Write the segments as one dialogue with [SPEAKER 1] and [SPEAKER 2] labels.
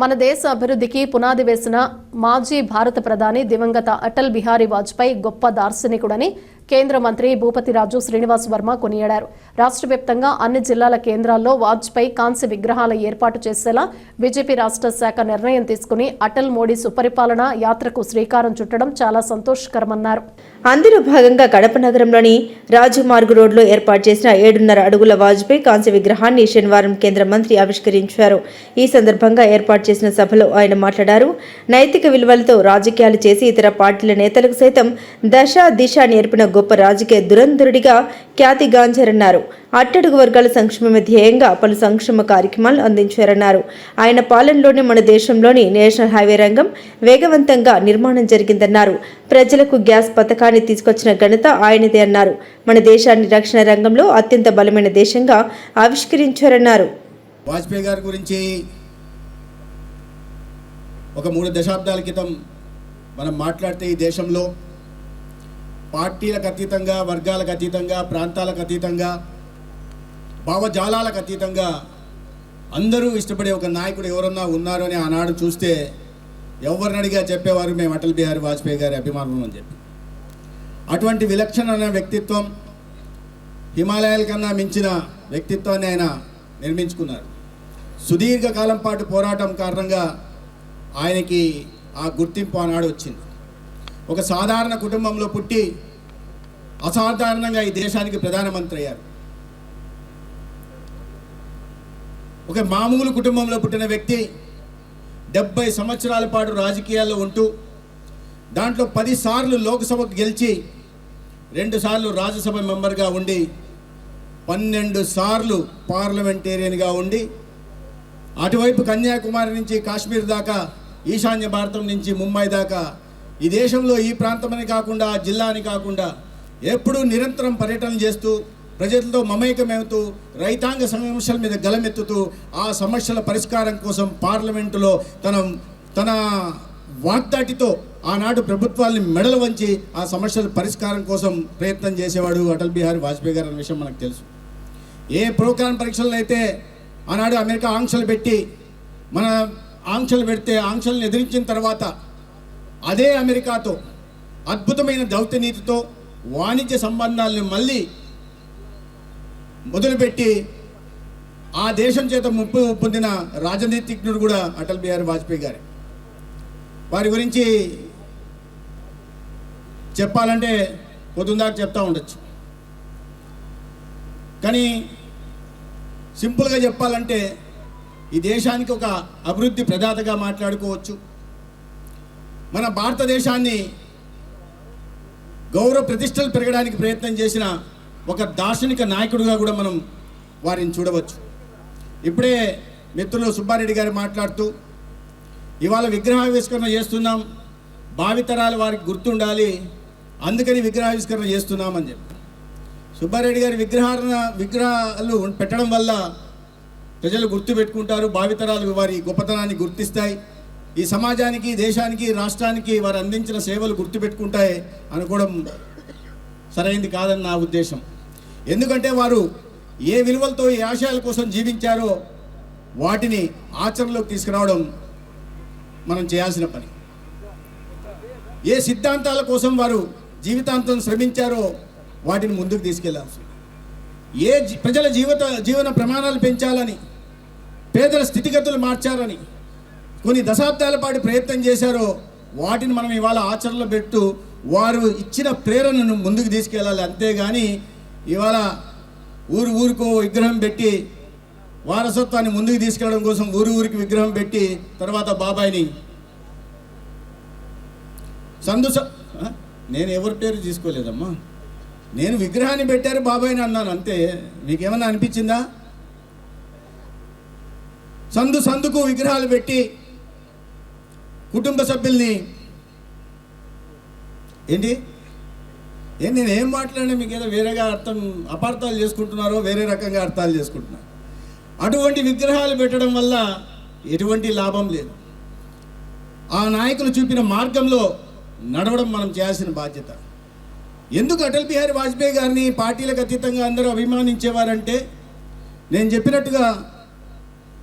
[SPEAKER 1] మన దేశ అభివృద్ధికి పునాది వేసిన మాజీ భారత ప్రధాని దివంగత అటల్ బిహారీ వాజ్పేయి గొప్ప దార్శనికుడని కేంద్ర మంత్రి భూపతిరాజు శ్రీనివాస్ వర్మ కొనియాడారు. రాష్ట్ర వ్యాప్తంగా అన్ని జిల్లాల కేంద్రాల్లో వాజ్పేయి కాంస్య విగ్రహాల ఏర్పాటు చేసేలా బీజేపీ రాష్ట్ర శాఖ నిర్ణయం తీసుకుని అటల్ మోడీ సుపరిపాలన యాత్రకు శ్రీకారం చుట్టడం చాలా సంతోషకరమన్నారు.
[SPEAKER 2] అందులో భాగంగా కడప నగరంలోని రాజమార్గ్ రోడ్లో ఏర్పాటు చేసిన 7.5 అడుగుల వాజ్పేయి కాంస్య విగ్రహాన్ని శనివారం కేంద్ర మంత్రి ఆవిష్కరించారు. ఈ సందర్భంగా ఏర్పాటు చేసిన సభలో ఆయన మాట్లాడారు. నైతిక విలువలతో రాజకీయాలు చేసి ఇతర పార్టీల నేతలకు సైతం దశ దిశ నేర్పిన గొప్ప రాజకీయ దురంధరుడిగా ఖ్యాతిగాంచారన్నారు. అట్టడుగు వర్గాల సంక్షేమ ధ్యేయంగా పలు సంక్షేమ కార్యక్రమాలు అందించారన్నారు. ఆయన పాలనలోనే మన దేశంలోని నేషనల్ హైవే రంగం వేగవంతంగా నిర్మాణం జరిగిందన్నారు. ప్రజలకు గ్యాస్ పథకాన్ని తీసుకొచ్చిన ఘనత ఆయనదే అన్నారు. మన దేశాన్ని రక్షణ రంగంలో అత్యంత బలమైన దేశంగా ఆవిష్కరించారన్నారు.
[SPEAKER 3] వాజ్పేయి గారి గురించి ఒక 3 దశాబ్దాల క్రితం మనం మాట్లాడితే ఈ దేశంలో పార్టీలకు అతీతంగా, వర్గాలకు అతీతంగా, ప్రాంతాలకు అతీతంగా, భావజాలాలకు అతీతంగా అందరూ ఇష్టపడే ఒక నాయకుడు ఎవరన్నా ఉన్నారు అని ఆనాడు చూస్తే ఎవరిని అడిగా చెప్పేవారు మేము అటల్ బిహారీ వాజ్పేయి గారి అభిమానులు అని చెప్పి. అటువంటి విలక్షణమైన వ్యక్తిత్వం, హిమాలయాల కన్నా మించిన వ్యక్తిత్వాన్ని ఆయన నిర్మించుకున్నారు. సుదీర్ఘకాలం పాటు పోరాటం కారణంగా ఆయనకి ఆ గుర్తింపు ఆనాడు వచ్చింది. ఒక సాధారణ కుటుంబంలో పుట్టి అసాధారణంగా ఈ దేశానికి ప్రధానమంత్రి అయ్యారు. ఒక మామూలు కుటుంబంలో పుట్టిన వ్యక్తి 70 సంవత్సరాల పాటు రాజకీయాల్లో ఉంటూ దాంట్లో 10 సార్లు లోక్సభకు గెలిచి 2 సార్లు రాజ్యసభ మెంబర్గా ఉండి 12 సార్లు పార్లమెంటేరియన్గా ఉండి అటువైపు కన్యాకుమారి నుంచి కాశ్మీర్ దాకా, ఈశాన్య భారతం నుంచి ముంబై దాకా ఈ దేశంలో ఈ ప్రాంతమని కాకుండా, జిల్లాని కాకుండా ఎప్పుడూ నిరంతరం పర్యటన చేస్తూ ప్రజలతో మమేకమవుతూ రైతాంగ సమస్యల మీద గలమెత్తుతూ ఆ సమస్యల పరిష్కారం కోసం పార్లమెంటులో తన వాగ్దాటితో ఆనాడు ప్రభుత్వాన్ని మెడలు వంచి ఆ సమస్యల పరిష్కారం కోసం ప్రయత్నం చేసేవాడు అటల్ బిహారీ వాజ్పేయి గారు అనే విషయం మనకు తెలుసు. ఏ ప్రోగ్రామ్ పరీక్షలను అయితే ఆనాడు అమెరికా ఆంక్షలు పెట్టి మన ఆంక్షలు పెడితే ఆంక్షలను ఎదిరించిన తర్వాత అదే అమెరికాతో అద్భుతమైన దౌత్య నీతితో వాణిజ్య సంబంధాలను మళ్ళీ మొదలుపెట్టి ఆ దేశం చేత ముప్పు పొందిన రాజనీతిజ్ఞుడు కూడా అటల్ బిహారీ వాజ్పేయి గారు. వారి గురించి చెప్పాలంటే పొద్దుందాకా చెప్తా ఉండొచ్చు, కానీ సింపుల్గా చెప్పాలంటే ఈ దేశానికి ఒక అభివృద్ధి ప్రదాతగా మాట్లాడుకోవచ్చు. మన భారతదేశాన్ని గౌరవ ప్రతిష్టలు పెరగడానికి ప్రయత్నం చేసిన ఒక దార్శనిక నాయకుడిగా కూడా మనం వారిని చూడవచ్చు. ఇప్పుడే మిత్రులు సుబ్బారెడ్డి గారు మాట్లాడుతూ ఇవాళ విగ్రహావిష్కరణ చేస్తున్నాం, భావితరాలు వారికి గుర్తుండాలి, అందుకని విగ్రహావిష్కరణ చేస్తున్నామని చెప్పి సుబ్బారెడ్డి గారి విగ్రహాలు పెట్టడం వల్ల ప్రజలు గుర్తుపెట్టుకుంటారు, భావితరాలు వారి గొప్పతనాన్ని గుర్తిస్తాయి, ఈ సమాజానికి, దేశానికి, రాష్ట్రానికి వారు అందించిన సేవలు గుర్తుపెట్టుకుంటాయి అనుకోవడం సరైంది కాదని నా ఉద్దేశం. ఎందుకంటే వారు ఏ విలువలతో, ఏ ఆశయాల కోసం జీవించారో వాటిని ఆచరణలోకి తీసుకురావడం మనం చేయాల్సిన పని. ఏ సిద్ధాంతాల కోసం వారు జీవితాంతం శ్రమించారో వాటిని ముందుకు తీసుకెళ్లాల్సి, ఏ ప్రజల జీవన ప్రమాణాలు పెంచాలని, పేదల స్థితిగతులు మార్చాలని కొన్ని దశాబ్దాల పాటు ప్రయత్నం చేశారో వాటిని మనం ఇవాళ ఆచరణలో పెట్టు వారు ఇచ్చిన ప్రేరణను ముందుకు తీసుకెళ్ళాలి. అంతేగాని ఇవాళ ఊరికో విగ్రహం పెట్టి వారసత్వాన్ని ముందుకు తీసుకెళ్ళడం కోసం ఊరికి విగ్రహం పెట్టి తర్వాత బాబాయిని నేను ఎవరి పేరు తీసుకోలేదమ్మా, నేను విగ్రహాన్ని పెట్టారు బాబాయిని అన్నాను అంతే. మీకేమన్నా అనిపించిందా? సందుకు విగ్రహాలు పెట్టి కుటుంబ సభ్యుల్ని నేను ఏం మాట్లాడినా మీకు ఏదో వేరేగా అపార్థాలు చేసుకుంటున్నారో, వేరే రకంగా అర్థాలు చేసుకుంటున్నారు. అటువంటి విగ్రహాలు పెట్టడం వల్ల ఎటువంటి లాభం లేదు. ఆ నాయకులు చూపిన మార్గంలో నడవడం మనం చేయాల్సిన బాధ్యత. ఎందుకు అటల్ బిహారీ వాజ్పేయి గారిని పార్టీలకు అతీతంగా అందరూ అభిమానించేవారంటే, నేను చెప్పినట్టుగా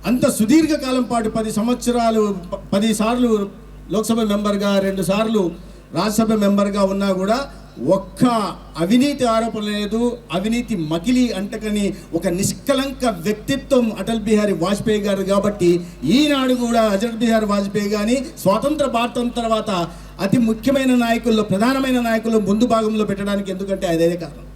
[SPEAKER 3] అంత సుదీర్ఘకాలం పాటు 10 సంవత్సరాలు 10 సార్లు లోక్సభ మెంబర్గా 2 సార్లు రాజ్యసభ మెంబర్గా ఉన్నా కూడా ఒక్క అవినీతి ఆరోపణ లేదు, అవినీతి మకిలి అంటకని ఒక నిష్కలంక వ్యక్తిత్వం అటల్ బిహారీ వాజ్పేయి గారు. కాబట్టి ఈనాడు కూడా అటల్ బిహారీ వాజ్పేయి గారిని స్వాతంత్ర భారతం తర్వాత అతి ముఖ్యమైన నాయకుల్లో, ప్రధానమైన నాయకుల్లో ముందు భాగంలో పెట్టడానికి ఎందుకంటే అదే కారణం.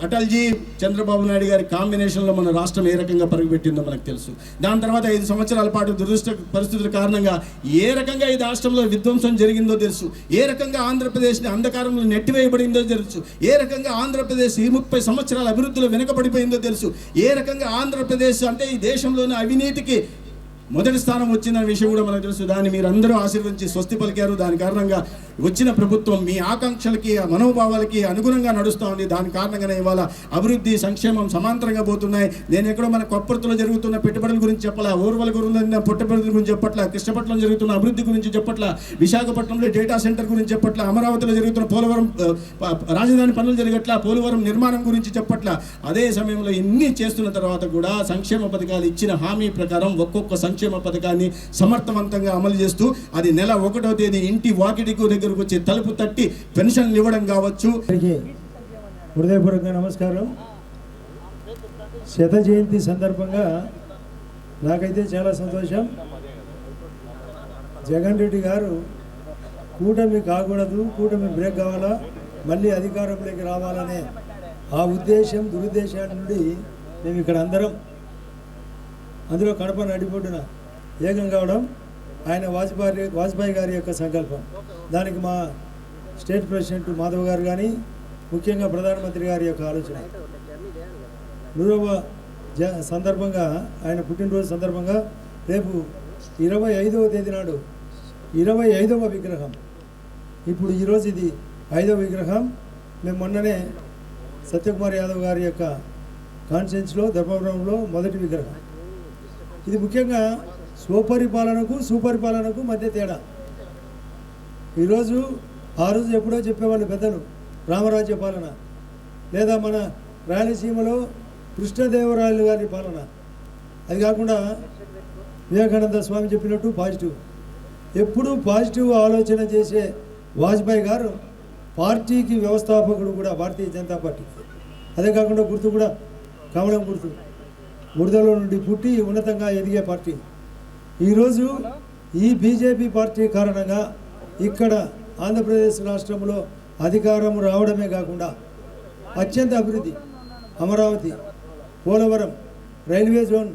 [SPEAKER 3] అటల్జీ చంద్రబాబు నాయుడు గారి కాంబినేషన్లో మన రాష్ట్రం ఏ రకంగా పరుగుపెట్టిందో మనకు తెలుసు. దాని తర్వాత 5 సంవత్సరాల పాటు దురదృష్ట పరిస్థితుల కారణంగా ఏ రకంగా ఈ రాష్ట్రంలో విధ్వంసం జరిగిందో తెలుసు, ఏ రకంగా ఆంధ్రప్రదేశ్ని అంధకారంలో నెట్టివేయబడిందో తెలుసు, ఏ రకంగా ఆంధ్రప్రదేశ్ ఈ 30 సంవత్సరాల అభివృద్ధిలో వెనుకబడిపోయిందో తెలుసు, ఏ రకంగా ఆంధ్రప్రదేశ్ అంటే ఈ దేశంలోని అవినీతికి మొదటి స్థానం వచ్చిన విషయం కూడా మనకు తెలుసు. దాన్ని మీరు అందరూ ఆశీర్వదించి స్వస్తి పలికారు. దాని కారణంగా వచ్చిన ప్రభుత్వం మీ ఆకాంక్షలకి, మనోభావాలకి అనుగుణంగా నడుస్తూ ఉంది. దాని కారణంగానే ఇవాళ అభివృద్ధి, సంక్షేమం సమాంతరంగా పోతున్నాయి. నేను ఎక్కడో మన కొప్పర్తిలో జరుగుతున్న పెట్టుబడుల గురించి చెప్పట్లా, ఓర్వల గురించి పుట్టపర్తి గురించి చెప్పట్లా, కృష్ణపట్నం జరుగుతున్న అభివృద్ధి గురించి చెప్పట్లా, విశాఖపట్నంలో డేటా సెంటర్ గురించి చెప్పట్లా, అమరావతిలో జరుగుతున్న పోలవరం రాజధాని పనులు జరగట్లా, పోలవరం నిర్మాణం గురించి చెప్పట్లా. అదే సమయంలో ఇన్ని చేస్తున్న తర్వాత కూడా సంక్షేమ పథకాలు ఇచ్చిన హామీ ప్రకారం ఒక్కొక్క సంక్షేమ పథకాన్ని సమర్థవంతంగా అమలు చేస్తూ అది నెల 1వ తేదీ ఇంటి వాకిటికి దగ్గరకు వచ్చి తలుపు తట్టి పెన్షన్లు ఇవ్వడం కావచ్చు.
[SPEAKER 4] హృదయపూర్వక నమస్కారం. శత జయంతి సందర్భంగా నాకైతే చాలా సంతోషం. జగన్ రెడ్డి గారు కూటమి కాకూడదు, కూటమి బ్రేక్ కావాలా, మళ్ళీ అధికారంలోకి రావాలనే ఆ ఉద్దేశం, దురుద్దేశాల నుండి మేము ఇక్కడ అందరం, అందులో కడప నడిబొడ్డున ఏకం కావడం ఆయన వాజ్పేయి గారి యొక్క సంకల్పం. దానికి మా స్టేట్ ప్రెసిడెంట్ మాధవ్ గారు కానీ, ముఖ్యంగా ప్రధానమంత్రి గారి యొక్క ఆలోచన. 100వ సందర్భంగా, ఆయన పుట్టినరోజు సందర్భంగా రేపు 25వ తేదీ నాడు 25వ విగ్రహం. ఇప్పుడు ఈరోజు ఇది 5వ విగ్రహం. మేము మొన్ననే సత్యకుమార్ యాదవ్ గారి యొక్క కాన్స్టిట్యున్సీలో ధర్మవరంలో మొదటి విగ్రహం. ఇది ముఖ్యంగా స్వపరిపాలనకు సుపరిపాలనకు మధ్య తేడా. ఈరోజు ఆ రోజు ఎప్పుడో చెప్పేవాళ్ళు పెద్దలు, రామరాజ్య పాలన, లేదా మన రాయలసీమలో కృష్ణదేవరాయలు గారి పాలన. అది కాకుండా వివేకానంద స్వామి చెప్పినట్టు పాజిటివ్, ఎప్పుడూ పాజిటివ్ ఆలోచన చేసే వాజ్పేయి గారు పార్టీకి వ్యవస్థాపకుడు కూడా, భారతీయ జనతా పార్టీ. అదే కాకుండా గుర్తు కూడా కమలం గుర్తు, బురదలో నుండి పుట్టి ఉన్నతంగా ఎదిగే పార్టీ. ఈరోజు ఈ బీజేపీ పార్టీ కారణంగా ఇక్కడ ఆంధ్రప్రదేశ్ రాష్ట్రంలో అధికారం రావడమే కాకుండా అత్యంత అభివృద్ధి, Amaravati, Polavaram, railway zone,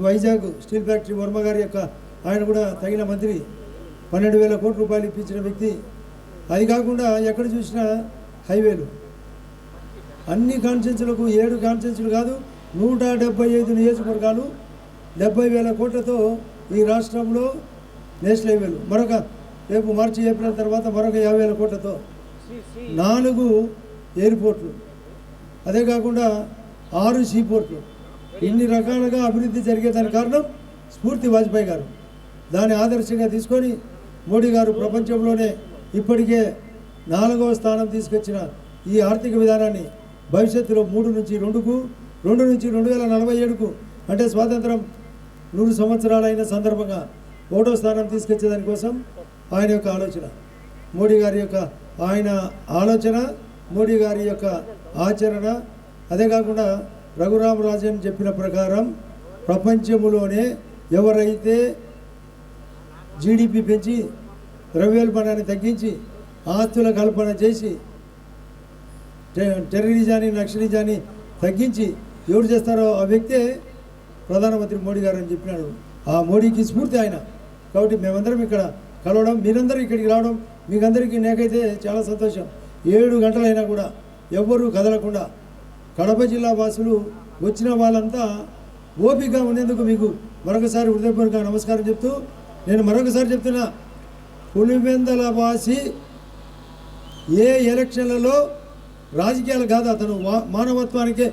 [SPEAKER 4] Vizag steel factory, Varma గారి యొక్క, ఆయన కూడా తగిన మంత్రి, 12,000 కోట్ల రూపాయలు ఇప్పించిన వ్యక్తి. అది కాకుండా ఎక్కడ చూసినా హైవేలు, అన్ని కాన్స్టిట్యున్సీలకు 7 కాన్స్టిట్యున్సీలు కాదు 175 నియోజకవర్గాలు, 70,000 కోట్లతో ఈ రాష్ట్రంలో నేషనల్ హైవేలు, మరొక రేపు మార్చి ఏప్రిల్ తర్వాత మరొక 50,000 కోట్లతో 4 ఎయిర్పోర్ట్లు, అదే కాకుండా 6 సీపోర్ట్లు. ఇన్ని రకాలుగా అభివృద్ధి జరిగేదానికి కారణం స్ఫూర్తి వాజ్పేయి గారు. దాన్ని ఆదర్శంగా తీసుకొని మోడీ గారు ప్రపంచంలోనే ఇప్పటికే 4వ స్థానం తీసుకొచ్చిన ఈ ఆర్థిక విధానాన్ని భవిష్యత్తులో 3 నుంచి 2కు, 2 నుంచి 2047కు, అంటే స్వాతంత్రం 100 సంవత్సరాలైన సందర్భంగా 1వ స్థానం తీసుకొచ్చేదానికోసం ఆయన యొక్క ఆలోచన, మోడీ గారి యొక్క ఆయన ఆలోచన, మోడీ గారి యొక్క ఆచరణ. అదే కాకుండా రఘురామరాజన్ చెప్పిన ప్రకారం ప్రపంచంలోనే ఎవరైతే జీడిపి పెంచి, ద్రవ్యోల్బణాన్ని తగ్గించి, ఆస్తుల కల్పన చేసి, టెర్రరిజాన్ని, నక్సలిజాన్ని తగ్గించి ఎవరు చేస్తారో ఆ వ్యక్తే ప్రధానమంత్రి మోడీ గారు అని చెప్పినాడు. ఆ మోడీకి స్ఫూర్తి ఆయన. కాబట్టి మేమందరం ఇక్కడ కలవడం, మీరందరూ ఇక్కడికి రావడం, మీకందరికీ నాకైతే చాలా సంతోషం. 7 గంటలైనా కూడా ఎవ్వరూ కదలకుండా కడప జిల్లా వాసులు వచ్చిన వాళ్ళంతా ఓపికగా ఉండేందుకు మీకు మరొకసారి హృదయపూర్వక నమస్కారం చెప్తూ, నేను మరొకసారి చెప్తున్నా, పులివెందల వాసి ఏ ఎలక్షన్లలో రాజకీయాలు కాదు, అతను మానవత్వానికే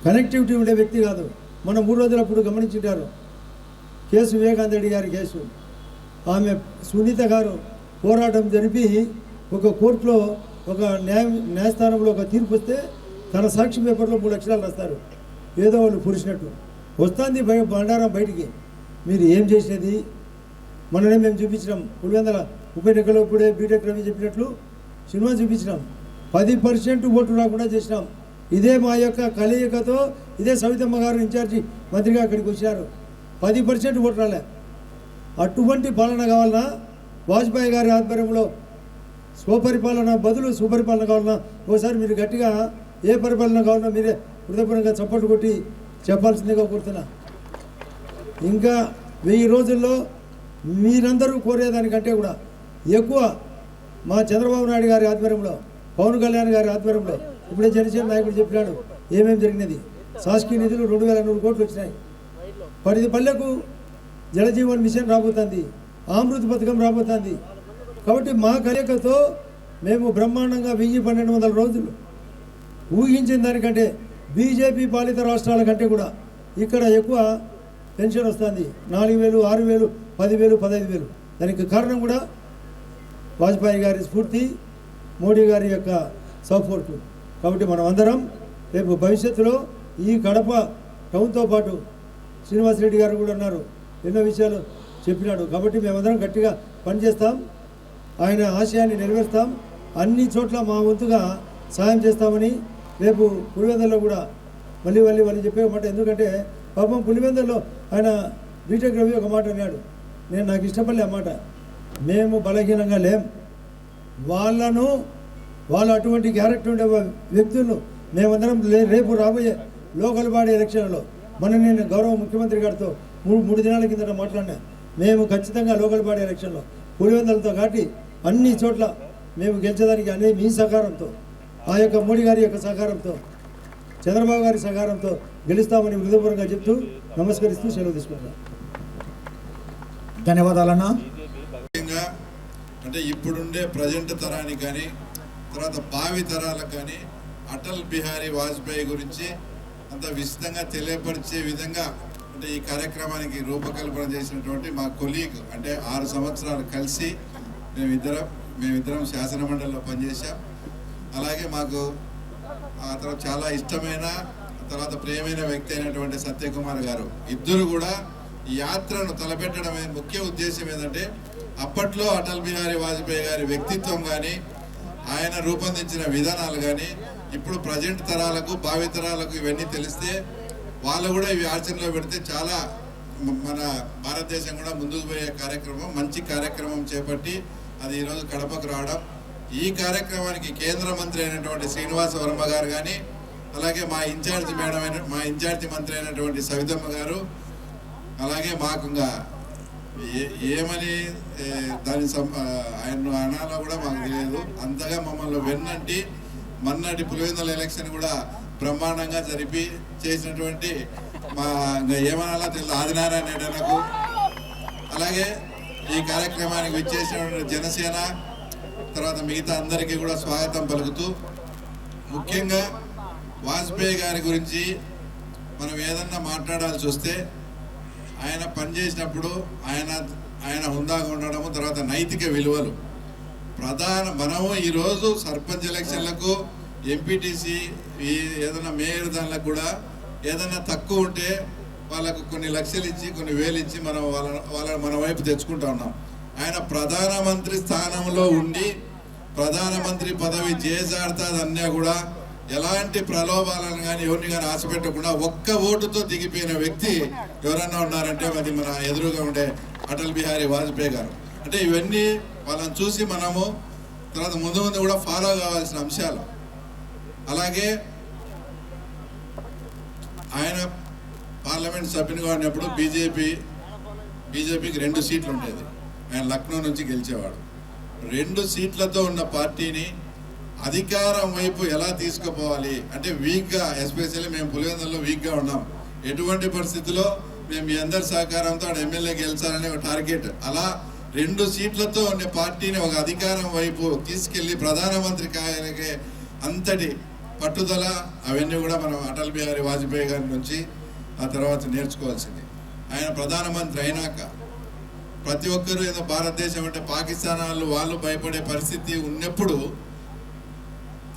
[SPEAKER 4] కనెక్టివిటీ ఉండే వ్యక్తి కాదు. మనం 3 రోజులప్పుడు గమనించుంటారు కేసు, వివేకానంద రెడ్డి గారి కేసు. ఆమె సునీత గారు పోరాటం జరిపి ఒక కోర్టులో, ఒక న్యాయస్థానంలో ఒక తీర్పు వస్తే తన సాక్షి పేపర్లో 3 అక్షరాలు రాస్తారు, ఏదో వాళ్ళు పురిచినట్టు. వస్తుంది బండారం బయటికి. మీరు ఏం చేసేది? మొన్ననే మేము చూపించినాం పులివెందుల ఉప ఎన్నికలో ఇప్పుడే బీటెక్ రవి చెప్పినట్లు సినిమా చూపించినాం. 10% ఓటు రాకుండా చేసినాం. ఇదే మా యొక్క కలయికతో ఇదే సవితమ్మ గారు ఇన్ఛార్జి మంత్రిగా అక్కడికి వచ్చారు. 10% ఓటు రాలే. అటువంటి పాలన కావాలన్నా వాజ్పేయి గారి ఆధ్వర్యంలో స్వపరిపాలన బదులు సుపరిపాలన కావాలన్నా ఒకసారి మీరు గట్టిగా ఏ పరిపాలన కావాలన్నా మీరే హృదయపూర్వకంగా చప్పట్లు కొట్టి చెప్పాల్సిందిగా కోరుతున్నా. ఇంకా 1000 రోజుల్లో మీరందరూ కోరేదానికంటే కూడా ఎక్కువ మా చంద్రబాబు నాయుడు గారి ఆధ్వర్యంలో, పవన్ కళ్యాణ్ గారి ఆధ్వర్యంలో ఇప్పుడే జనసేన నాయకుడు చెప్పినాడు ఏమేమి జరిగినది. శాసకీయ నిధులు 2100 కోట్లు వచ్చినాయి. 10 పల్లెకు జలజీవన్ మిషన్ రాబోతుంది, అమృత్ పథకం రాబోతుంది. కాబట్టి మా కలయికతో మేము బ్రహ్మాండంగా 1000-1200 రోజులు ఊహించిన దానికంటే బీజేపీ పాలిత రాష్ట్రాల కంటే కూడా ఇక్కడ ఎక్కువ పెన్షన్ వస్తుంది. 4000, 6000, 10,000, 15,000. దానికి కారణం కూడా వాజ్పేయి గారి స్ఫూర్తి, మోడీ గారి యొక్క సపోర్టు. కాబట్టి మనం అందరం రేపు భవిష్యత్తులో ఈ కడప టౌన్తో పాటు శ్రీనివాసరెడ్డి గారు కూడా ఉన్నారు, ఎన్నో విషయాలు చెప్పినాడు. కాబట్టి మేమందరం గట్టిగా పనిచేస్తాం, ఆయన ఆశయాన్ని నెరవేరుస్తాం, అన్ని చోట్ల మా వంతుగా సాయం చేస్తామని రేపు పులివెందుల్లో కూడా మళ్ళీ వాళ్ళు చెప్పే మాట. ఎందుకంటే పాపం పులివెందుల్లో ఆయన బీటెక్ రవి ఒక మాట అన్నాడు, నాకు ఇష్టపడలే ఆ మాట. మేము బలహీనంగా లేం, వాళ్ళు అటువంటి క్యారెక్టర్ ఉండే వ్యక్తులను మేమందరం రేపు రాబోయే లోకల్ బాడీ ఎలక్షన్లో నేను గౌరవ ముఖ్యమంత్రి గారితో 3 దినాల కిందట మాట్లాడినా, మేము ఖచ్చితంగా లోకల్ బాడీ ఎలక్షన్లో పులివెందులతో కాటి అన్ని చోట్ల మేము గెలిచేదానికి అనేది మీ సహకారంతో, ఆ యొక్క మోడీ గారి యొక్క సహకారంతో, చంద్రబాబు గారి సహకారంతో గెలుస్తామని హృదయపూర్వకంగా చెప్తూ నమస్కరిస్తూ సెలవు తీసుకుంటాం.
[SPEAKER 5] ధన్యవాదాలన్నా.
[SPEAKER 6] అంటే ఇప్పుడుండే ప్రజెంట్ తరానికి కానీ తర్వాత భావి తరాలకు కానీ అటల్ బిహారీ వాజ్పేయి గురించి అంత విశదంగా తెలియపరిచే విధంగా అంటే ఈ కార్యక్రమానికి రూపకల్పన చేసినటువంటి మా కొలీగ్, అంటే 6 సంవత్సరాలు కలిసి మేమిద్దరం శాసనమండలిలో పనిచేశాం. అలాగే మాకు ఆ తర్వాత చాలా ఇష్టమైన తర్వాత ప్రియమైన వ్యక్తి అయినటువంటి సత్యకుమార్ గారు, ఇద్దరు కూడా ఈ యాత్రను తలపెట్టడం ముఖ్య ఉద్దేశం ఏంటంటే అప్పట్లో అటల్ బిహారీ వాజ్పేయి గారి వ్యక్తిత్వం కానీ ఆయన రూపొందించిన విధానాలు కానీ ఇప్పుడు ప్రజెంట్ తరాలకు భావి తరాలకు ఇవన్నీ తెలిస్తే వాళ్ళు కూడా ఇవి ఆచరణలో పెడితే చాలా మన భారతదేశం కూడా ముందుకు పోయే కార్యక్రమం, మంచి కార్యక్రమం చేపట్టి అది ఈరోజు కడపకు రావడం. ఈ కార్యక్రమానికి కేంద్ర మంత్రి అయినటువంటి శ్రీనివాస వర్మ గారు కానీ అలాగే మా ఇన్ఛార్జి మంత్రి అయినటువంటి సవితమ్మ గారు, అలాగే మాకు ఇంకా ఏమని దాని ఆయన అనాలో కూడా మాకు తెలియదు, అంతగా మమ్మల్ని వెన్నంటి మొన్నటి పులివెందుల ఎలక్షన్ కూడా బ్రహ్మాండంగా జరిపి చేసినటువంటి మా ఏమనాలో తెలియదు ఆదినారాయణ రెడ్డలకు, అలాగే ఈ కార్యక్రమానికి విచ్చేసినటువంటి జనసేన తర్వాత మిగతా అందరికీ కూడా స్వాగతం పలుకుతూ, ముఖ్యంగా వాజ్పేయి గారి గురించి మనం ఏదన్నా మాట్లాడాల్సి వస్తే ఆయన పనిచేసినప్పుడు ఆయన హుందాగా ఉండడము, తర్వాత నైతిక విలువలు మనము ఈరోజు సర్పంచ్ ఎలక్షన్లకు ఎంపీటీసీ ఏదైనా మేయర్ దానిలకు కూడా ఏదైనా తక్కువ ఉంటే వాళ్ళకు కొన్ని లక్షలు ఇచ్చి కొన్ని వేలు ఇచ్చి మనం మన వైపు తెచ్చుకుంటా ఉన్నాం. ఆయన ప్రధానమంత్రి స్థానంలో ఉండి ప్రధానమంత్రి పదవి చేజాడుతుందన్నా కూడా ఎలాంటి ప్రలోభాలను కానీ ఎవరిని కానీ ఆశపెట్టకుండా ఒక్క ఓటుతో దిగిపోయిన వ్యక్తి ఎవరన్నా ఉన్నారంటే అది మన ఎదురుగా ఉండే అటల్ బిహారీ వాజ్పేయి గారు. అంటే ఇవన్నీ వాళ్ళని చూసి మనము తర్వాత ముందు కూడా ఫాలో కావాల్సిన అంశాలు. అలాగే ఆయన పార్లమెంట్ సభ్యునిగా ఉన్నప్పుడు బీజేపీకి 2 సీట్లు ఉండేది. ఆయన లక్నో నుంచి గెలిచేవాడు. 2 సీట్లతో ఉన్న పార్టీని అధికారం వైపు ఎలా తీసుకుపోవాలి అంటే వీక్గా, ఎస్పెషల్లీ మేము పులివెందుల్లో వీక్గా ఉన్నాం. ఎటువంటి పరిస్థితుల్లో మేము మీ అందరి సహకారంతో ఎమ్మెల్యే గెలిచాలనే ఒక టార్గెట్, అలా 2 సీట్లతో ఉండే పార్టీని ఒక అధికారం వైపు తీసుకెళ్లి ప్రధానమంత్రి కాయలకే అంతటి పట్టుదల అవన్నీ కూడా మనం అటల్ బిహారీ వాజ్పేయి గారి నుంచి ఆ తర్వాత నేర్చుకోవాల్సింది. ఆయన ప్రధానమంత్రి అయినాక ప్రతి ఒక్కరూ ఏదో భారతదేశం అంటే పాకిస్తాన్ వాళ్ళు భయపడే పరిస్థితి ఉన్నప్పుడు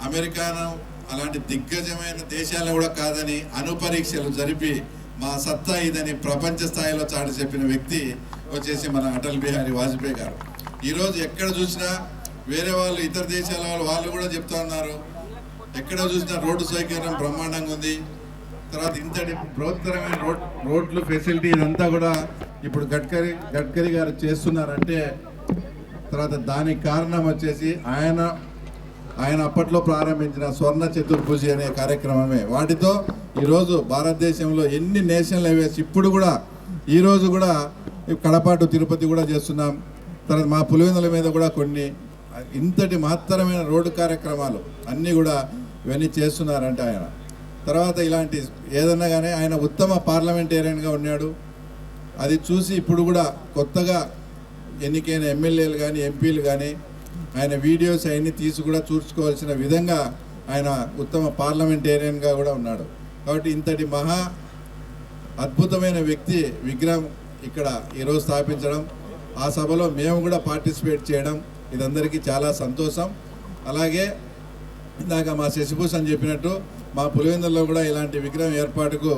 [SPEAKER 6] అమెరికాను అలాంటి దిగ్గజమైన దేశాలను కూడా కాదని అణు పరీక్షలు జరిపి మా సత్తా ఇదని ప్రపంచ స్థాయిలో చాటి చెప్పిన వ్యక్తి వచ్చేసి మన అటల్ బిహారీ వాజ్పేయి గారు. ఈరోజు ఎక్కడ చూసినా వేరే వాళ్ళు ఇతర దేశాల వాళ్ళు కూడా చెప్తా ఉన్నారు, ఎక్కడ చూసినా రోడ్డు సౌకర్యం బ్రహ్మాండంగా ఉంది. తర్వాత ఇంతటి బృహత్తరమైన రోడ్లు ఫెసిలిటీ ఇదంతా కూడా ఇప్పుడు గడ్కరీ గారు చేస్తున్నారంటే తర్వాత దానికి కారణం వచ్చేసి ఆయన అప్పట్లో ప్రారంభించిన స్వర్ణ చతుర్భుజి అనే కార్యక్రమమే. వాటితో ఈరోజు భారతదేశంలో ఎన్ని నేషనల్ హైవేస్ ఇప్పుడు కూడా ఈరోజు కూడా కడప టు తిరుపతి కూడా చేస్తున్నాం. తర్వాత మా పులివెందుల మీద కూడా కొన్ని ఇంతటి మహత్తరమైన రోడ్డు కార్యక్రమాలు అన్నీ కూడా ఇవన్నీ చేస్తున్నారంటే ఆయన. తర్వాత ఇలాంటి ఏదన్నా కానీ ఆయన ఉత్తమ పార్లమెంటేరియన్గా ఉన్నాడు. అది చూసి ఇప్పుడు కూడా కొత్తగా ఎన్నికైన ఎమ్మెల్యేలు కానీ ఎంపీలు కానీ ఆయన వీడియోస్ అవన్నీ తీసి కూడా చూసుకోవాల్సిన విధంగా ఆయన ఉత్తమ పార్లమెంటేరియన్గా కూడా ఉన్నాడు. కాబట్టి ఇంతటి మహా అద్భుతమైన వ్యక్తి విగ్రహం ఇక్కడ ఈరోజు స్థాపించడం, ఆ సభలో మేము కూడా పార్టిసిపేట్ చేయడం ఇదందరికీ చాలా సంతోషం. అలాగే ఇందాక మా శశిభూషణ్ చెప్పినట్టు మా పులివెందుల్లో కూడా ఇలాంటి విగ్రహం ఏర్పాటుకు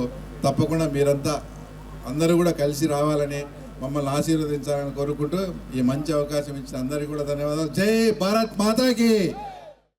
[SPEAKER 6] తప్పకుండా మీరంతా అందరూ కూడా కలిసి రావాలని మమ్మల్ని ఆశీర్వదించాలని కోరుకుంటూ ఈ మంచి అవకాశం ఇచ్చిన అందరికీ కూడా ధన్యవాదాలు. జై భారత్ మాతాకి.